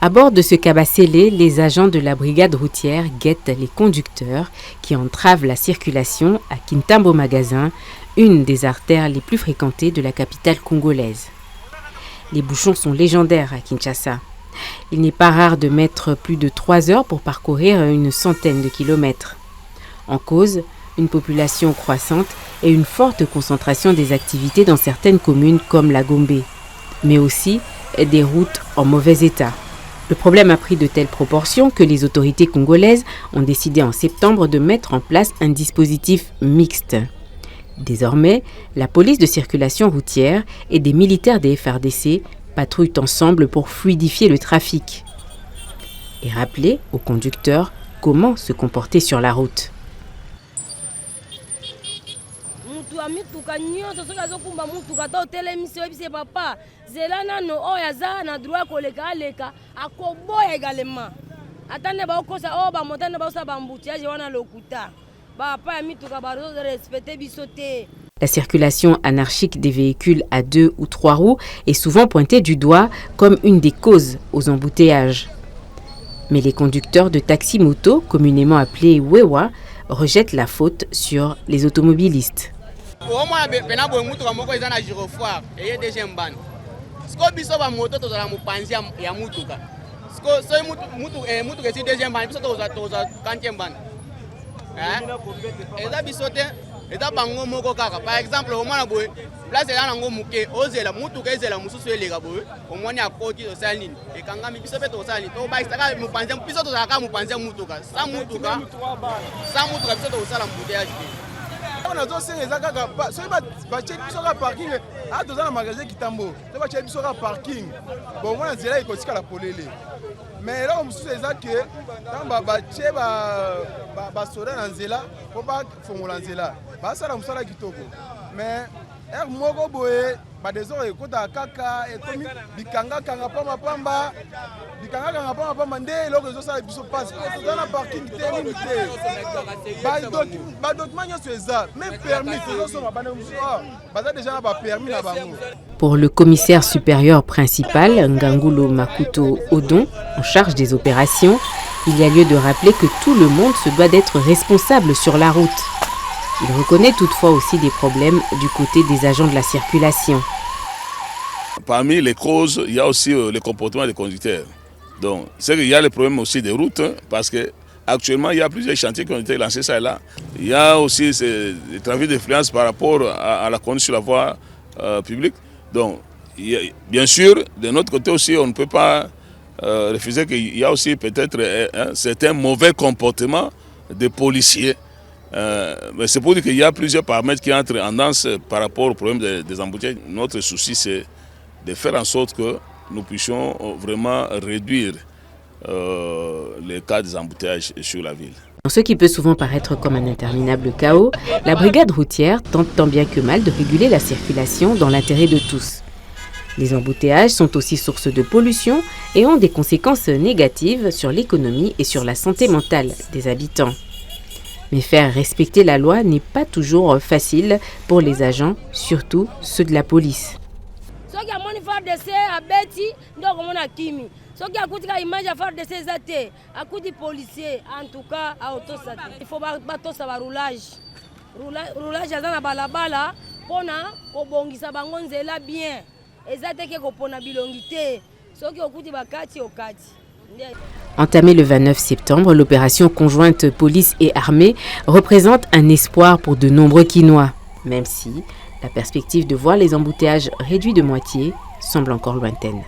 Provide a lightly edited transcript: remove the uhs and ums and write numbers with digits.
À bord de ce cabas scellé, les agents de la brigade routière guettent les conducteurs qui entravent la circulation à Kintambo Magasin, une des artères les plus fréquentées de la capitale congolaise. Les bouchons sont légendaires à Kinshasa. Il n'est pas rare de mettre plus de 3 heures pour parcourir une centaine de kilomètres. En cause, une population croissante et une forte concentration des activités dans certaines communes comme la Gombe, mais aussi des routes en mauvais état. Le problème a pris de telles proportions que les autorités congolaises ont décidé en septembre de mettre en place un dispositif mixte. Désormais, la police de circulation routière et des militaires des FARDC patrouillent ensemble pour fluidifier le trafic et rappeler aux conducteurs comment se comporter sur la route. La circulation anarchique des véhicules à 2 ou 3 roues est souvent pointée du doigt comme une des causes aux embouteillages. Mais les conducteurs de taxi-moto, communément appelés Wewa, rejettent la faute sur les automobilistes. Par exemple, place là nango muke ozela mutuka ezela mususu elega boye omwani akoti osalini ekangami biso pe tosali to ba isaka mupanze biso tozaka mupanze mutuka sa mutuka biso tosala mbouteillage. On a tous ces agents so ba check biso ka parking a tozana magasin Kitambo to ba check biso ka parking bon on a zela ikotika la polele mais là on mususu ezake tamba ba che ba soda na nzela ko ba fongola nzela ba sala musala kitoko mais moko boye ba désordre ekota kaka ekomi bikanga kanga pamba nde loko ezosala biso passe tozana parking te nini te ba document nyonso eza même permis tozosoma bana mususu baza déjà na ba permis na bango. Pour le commissaire supérieur principal, Ngangulo Makuto Odon, en charge des opérations, il y a lieu de rappeler que tout le monde se doit d'être responsable sur la route. Il reconnaît toutefois aussi des problèmes du côté des agents de la circulation. Parmi les causes, il y a aussi le comportement des conducteurs. Donc, c'est qu'il y a le problème aussi des routes, parce qu'actuellement, il y a plusieurs chantiers qui ont été lancés ça et là. Il y a aussi des trafics d'influence par rapport à la conduite sur la voie publique. Donc, bien sûr, de notre côté aussi, on ne peut pas refuser qu'il y a aussi peut-être un certain mauvais comportement des policiers. Mais c'est pour dire qu'il y a plusieurs paramètres qui entrent en danse par rapport au problème des embouteillages. Notre souci, c'est de faire en sorte que nous puissions vraiment réduire les cas des embouteillages sur la ville. Dans ce qui peut souvent paraître comme un interminable chaos, la brigade routière tente tant bien que mal de réguler la circulation dans l'intérêt de tous. Les embouteillages sont aussi source de pollution et ont des conséquences négatives sur l'économie et sur la santé mentale des habitants. Mais faire respecter la loi n'est pas toujours facile pour les agents, surtout ceux de la police. Il faut roulage na balabala pona kobongisa bango nzela bien ezate ke kopona bilongité soki okuti bakati okati. Entamée le 29 septembre, l'opération conjointe police et armée représente un espoir pour de nombreux Kinois, même si la perspective de voir les embouteillages réduits de moitié semble encore lointaine.